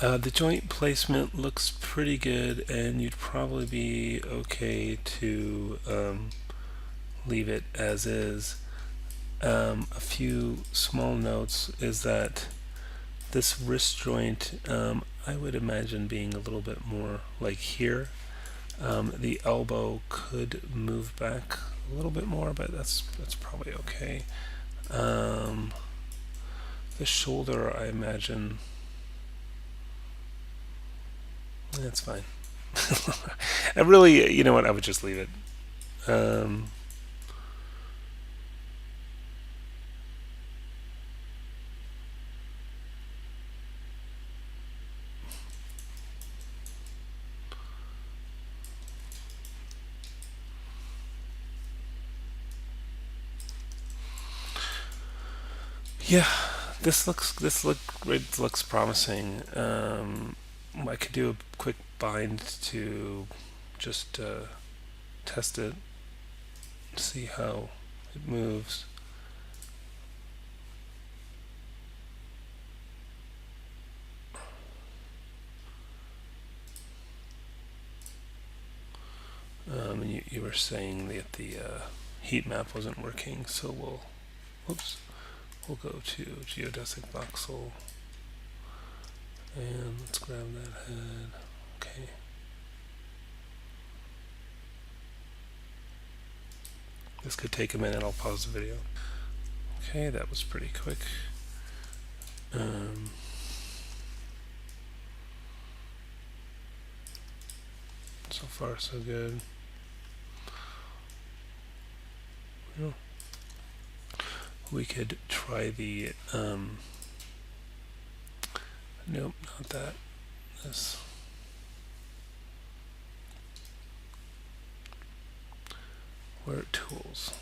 The joint placement looks pretty good, and you'd probably be okay to leave it as is. A few small notes is that this wrist joint, I would imagine being a little bit more like here. The elbow could move back a little bit more, but that's probably okay. Um, the shoulder, I imagine, that's fine. I really, you know what? I would just leave it. Um, yeah, it looks promising. I could do a quick bind to just test it, see how it moves. And you were saying that the heat map wasn't working, so we'll go to geodesic voxel and let's grab that head. Okay. This could take a minute. I'll pause the video. Okay, that was pretty quick. So far, so good. Yeah. We could try the nope, not that. This. Where are tools?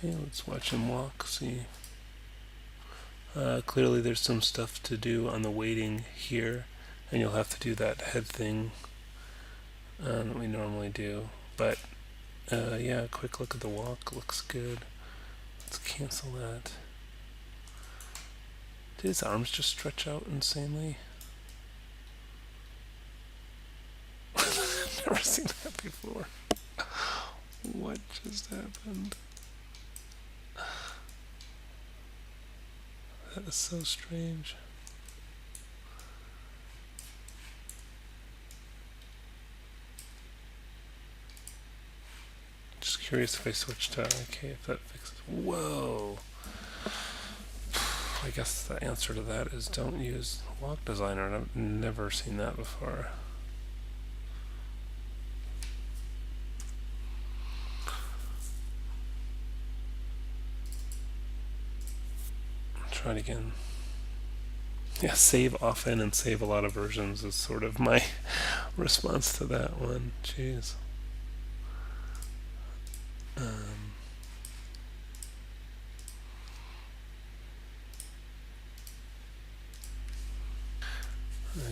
Okay, let's watch him walk. See. Clearly, there's some stuff to do on the weighting here, and you'll have to do that head thing that we normally do. But yeah, a quick look at the walk looks good. Let's cancel that. Did his arms just stretch out insanely? I've never seen that before. What just happened? That is so strange. Just curious if I switch to okay, if that fixes. Whoa! I guess the answer to that is don't use Walk Designer. I've never seen that before. Try it again. Yeah, save often and save a lot of versions is sort of my response to that one. Jeez.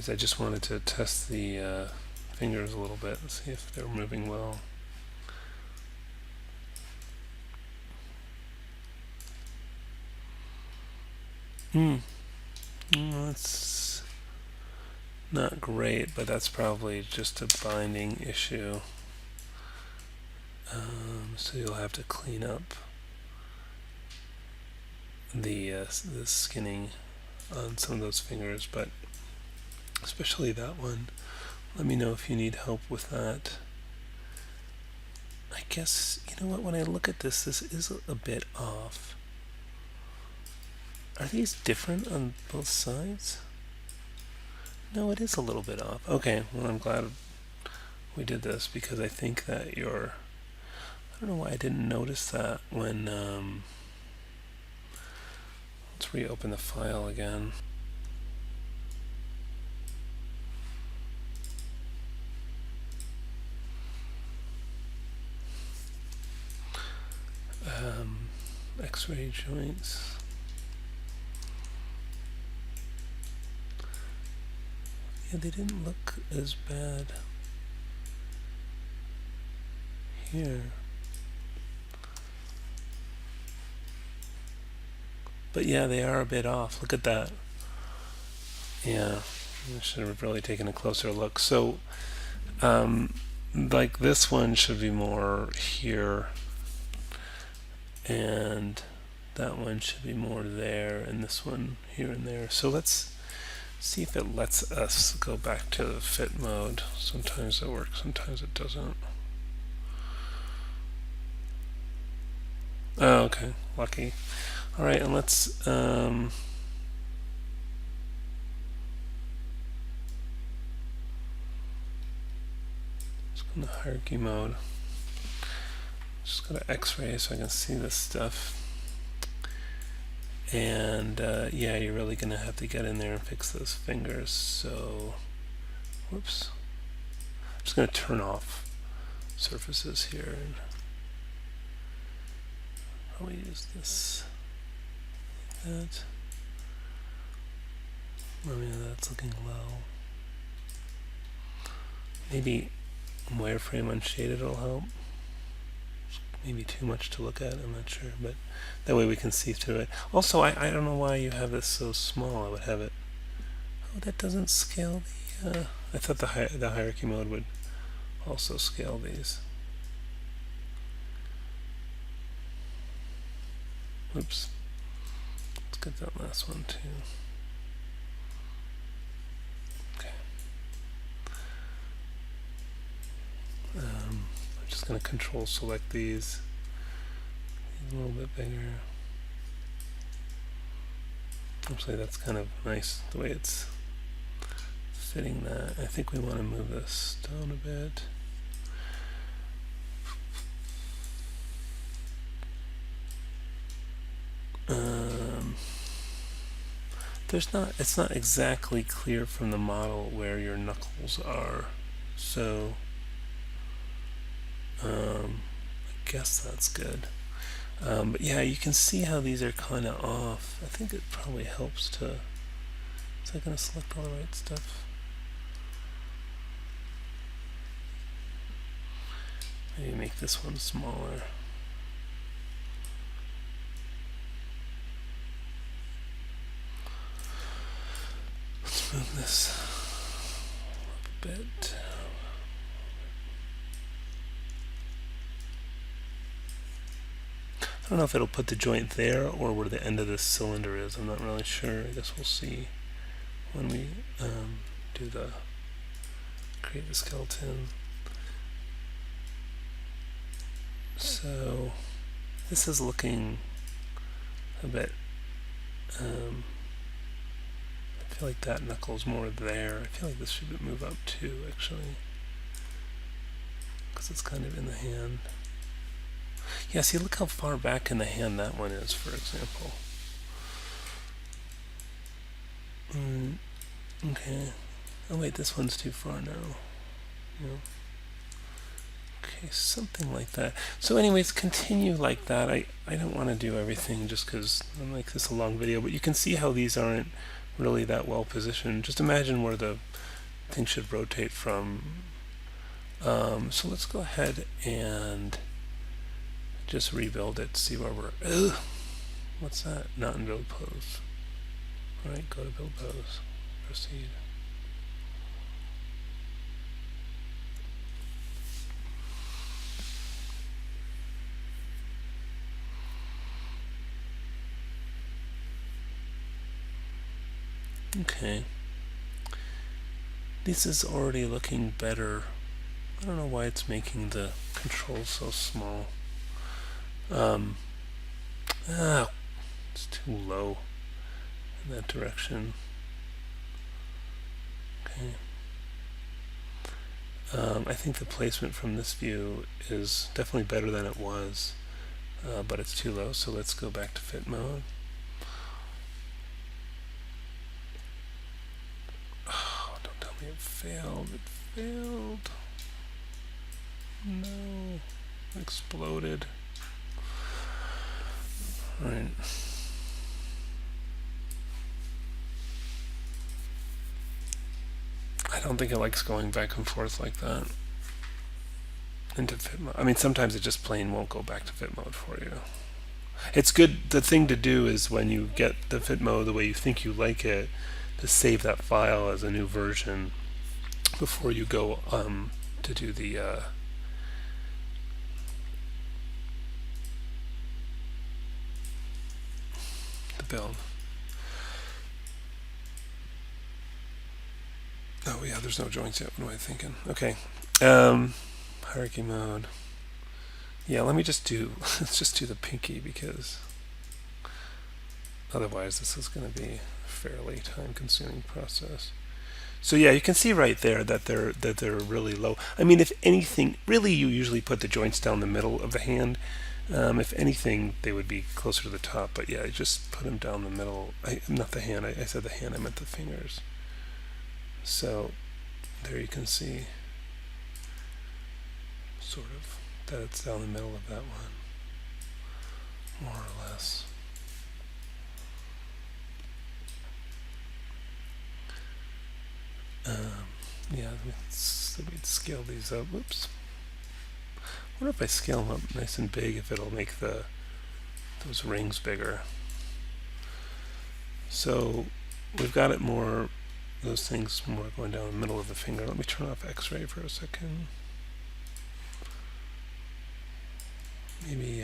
I just wanted to test the fingers a little bit and see if they're moving well. That's not great, but that's probably just a binding issue. So you'll have to clean up the skinning on some of those fingers, but especially that one. Let me know if you need help with that. I guess, you know what, when I look at this is a bit off. Are these different on both sides? No, it is a little bit off. Okay, well, I'm glad we did this because I think that I don't know why I didn't notice that when, let's reopen the file again. X-ray joints. Yeah, they didn't look as bad. here. But yeah, they are a bit off. Look at that. Yeah, I should have really taken a closer look. So, like this one should be more here, and that one should be more there, and this one here and there. So let's see if it lets us go back to the fit mode. Sometimes it works, sometimes it doesn't. Oh, okay, lucky. All right, and let's just go into hierarchy mode. Just go to X-ray so I can see this stuff. And yeah, you're really gonna have to get in there and fix those fingers. So, whoops. I'm just gonna turn off surfaces here and probably use this. That. I mean, that's looking low. Maybe wireframe unshaded will help. Maybe too much to look at, I'm not sure, but that way we can see through it. Also, I don't know why you have this so small. I would have it. Oh, that doesn't scale the. I thought the hierarchy mode would also scale these. Oops. Let's get that last one too. Okay. I'm just going to control select these a little bit bigger. Actually, that's kind of nice the way it's fitting that. I think we want to move this down a bit. It's not exactly clear from the model where your knuckles are, so I guess that's good. But yeah, you can see how these are kind of off. I think it probably helps to. Is that going to select all the right stuff? Maybe make this one smaller. Let's move this up a bit. I don't know if it'll put the joint there or where the end of this cylinder is. I'm not really sure. I guess we'll see when we do the create the skeleton. So this is looking a bit. I feel like that knuckle's more there. I feel like this should move up too, actually, because it's kind of in the hand. Yeah, see, look how far back in the hand that one is, for example. Okay. Oh wait, this one's too far now. Yeah. Okay, something like that. So anyways, continue like that. I don't want to do everything just because I make this a long video, but you can see how these aren't really that well positioned. Just imagine where the thing should rotate from. So let's go ahead and just rebuild it, see where we're. Ugh, what's that? Not in build pose. Alright, go to build pose. Proceed. Okay. This is already looking better. I don't know why it's making the controls so small. It's too low in that direction. Okay. I think the placement from this view is definitely better than it was, but it's too low, so let's go back to fit mode. Oh, don't tell me it failed. It failed. No. It exploded. Alright. I don't think it likes going back and forth like that. into fit mode. I mean, sometimes it just plain won't go back to fit mode for you. It's good. The thing to do is when you get the fit mode the way you think you like it, to save that file as a new version before you go to do the build. Oh yeah, there's no joints yet. What am I thinking? Okay, hierarchy mode. Yeah, let me just do let's just do the pinky because otherwise this is going to be a fairly time-consuming process. So yeah, you can see right there that they're really low. I mean, if anything, really, you usually put the joints down the middle of the hand. If anything, they would be closer to the top. But yeah, just put them down the middle. Not the hand. I said the hand. I meant the fingers. So there you can see, sort of, that it's down the middle of that one, more or less. Yeah, we'd scale these up. Whoops. I wonder if I scale them up nice and big, if it'll make those rings bigger. So we've got it more, those things more going down the middle of the finger. Let me turn off X-ray for a second. Maybe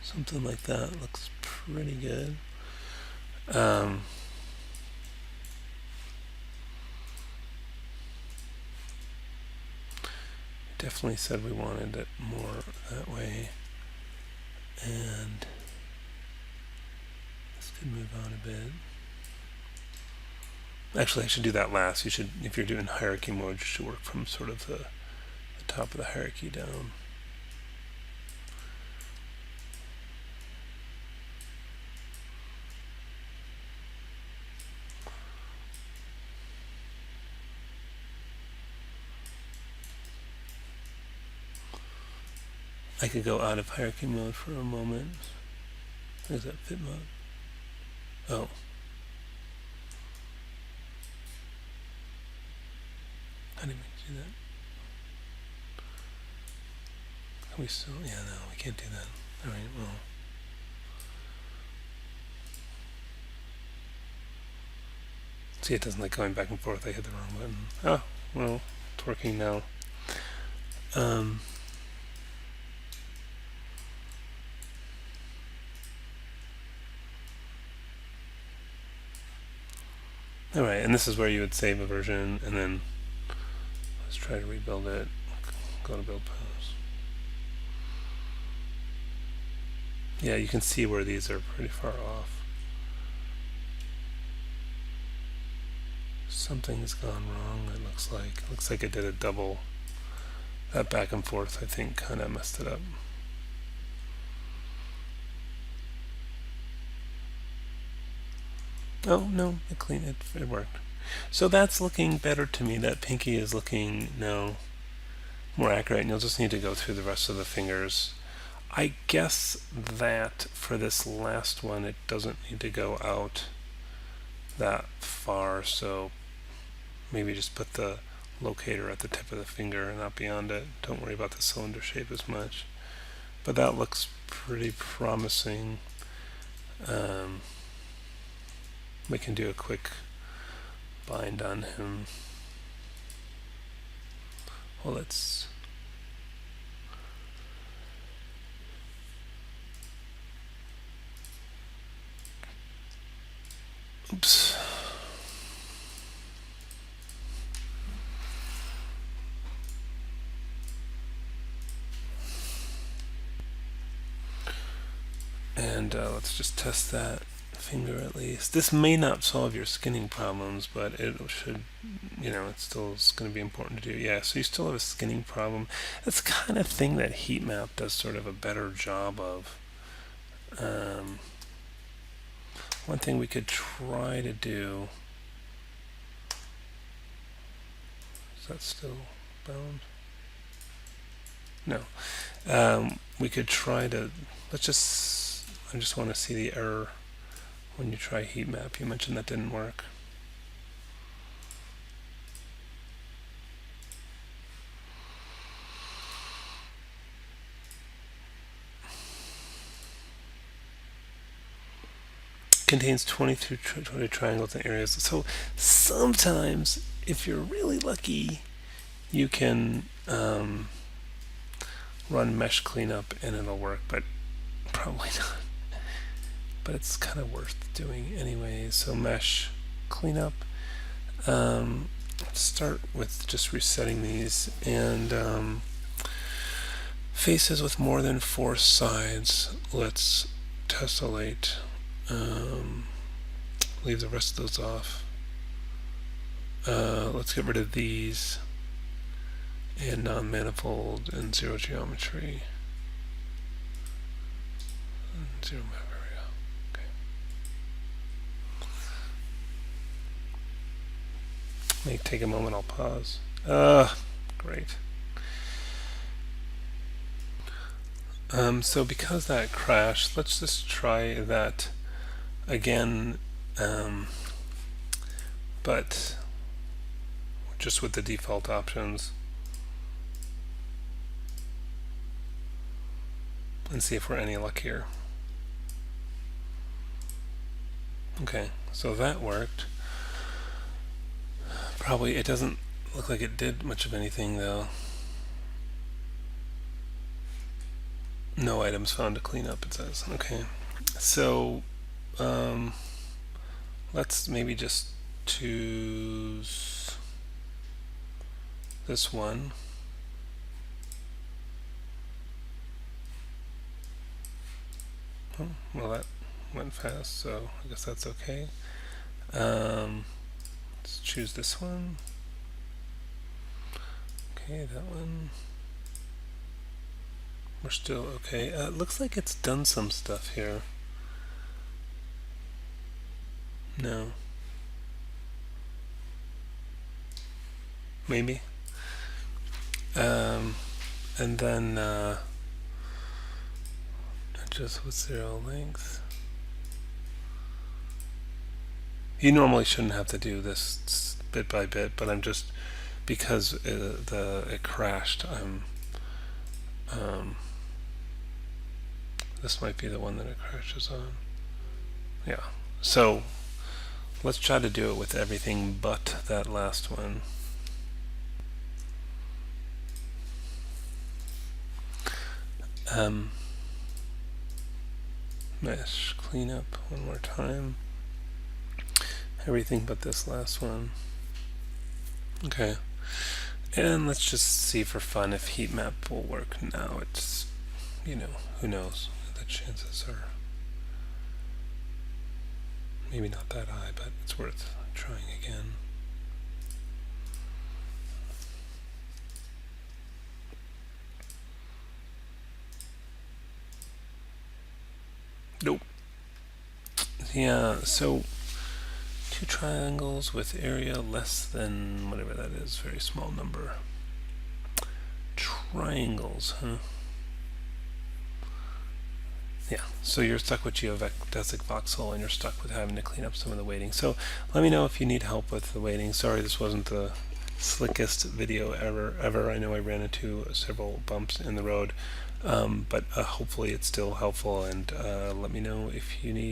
something like that looks pretty good. Definitely said we wanted it more that way, and this could move on a bit. Actually, I should do that last. You should, if you're doing hierarchy mode, you should work from sort of the top of the hierarchy down. I could go out of hierarchy mode for a moment. Where's that fit mode? Oh. How did we do that? Can we still? Yeah, no, we can't do that. Alright, well. See, it doesn't like going back and forth. I hit the wrong button. Oh, well, it's working now. Alright, and this is where you would save a version, and then let's try to rebuild it. Go to build pose. Yeah, you can see where these are pretty far off. Something's gone wrong, it looks like. It looks like it did a double. That back and forth, I think, kind of messed it up. Oh, no, it worked. So that's looking better to me. That pinky is looking now more accurate, and you'll just need to go through the rest of the fingers. I guess that for this last one, it doesn't need to go out that far, so maybe just put the locator at the tip of the finger and not beyond it. Don't worry about the cylinder shape as much. But that looks pretty promising. We can do a quick bind on him. Well, let's oops. And let's just test that finger at least. This may not solve your skinning problems, but it should, it still is going to be important to do. Yeah, so you still have a skinning problem. That's the kind of thing that heat map does sort of a better job of. One thing we could try to do, is that still bound? No. We could try to, I just want to see the error when you try heat map. You mentioned that didn't work. Contains 20 through 20 triangles and areas. So sometimes, if you're really lucky, you can run mesh cleanup and it'll work, but probably not. But it's kind of worth doing anyway. So mesh cleanup. Let's start with just resetting these, and faces with more than 4 sides, let's tessellate. Leave the rest of those off. Let's get rid of these, and non-manifold and zero geometry. And zero map area. Okay. May take a moment, I'll pause. Great. So because that crashed, let's just try that again, but just with the default options, and see if we're any luckier. Okay, so that worked. Probably it doesn't look like it did much of anything though. No items found to clean up, it says. Okay, so let's maybe just choose this one. Oh, well, that went fast, so I guess that's okay. Let's choose this one. Okay, that one. We're still okay. It looks like it's done some stuff here. No. Maybe. And then just with 0 length. You normally shouldn't have to do this bit by bit, but I'm just, because it crashed, this might be the one that it crashes on. Yeah. So let's try to do it with everything but that last one. Mesh cleanup one more time. Everything but this last one. Okay. And let's just see for fun if heat map will work now. It's, you know, who knows? The chances are maybe not that high, but it's worth trying again. Nope. Yeah, so 2 triangles with area less than whatever that is, very small number. Triangles, huh? Yeah, so you're stuck with geodesic voxel, and you're stuck with having to clean up some of the weighting. So let me know if you need help with the weighting. Sorry, this wasn't the slickest video ever. I know I ran into several bumps in the road, but hopefully it's still helpful, and let me know if you need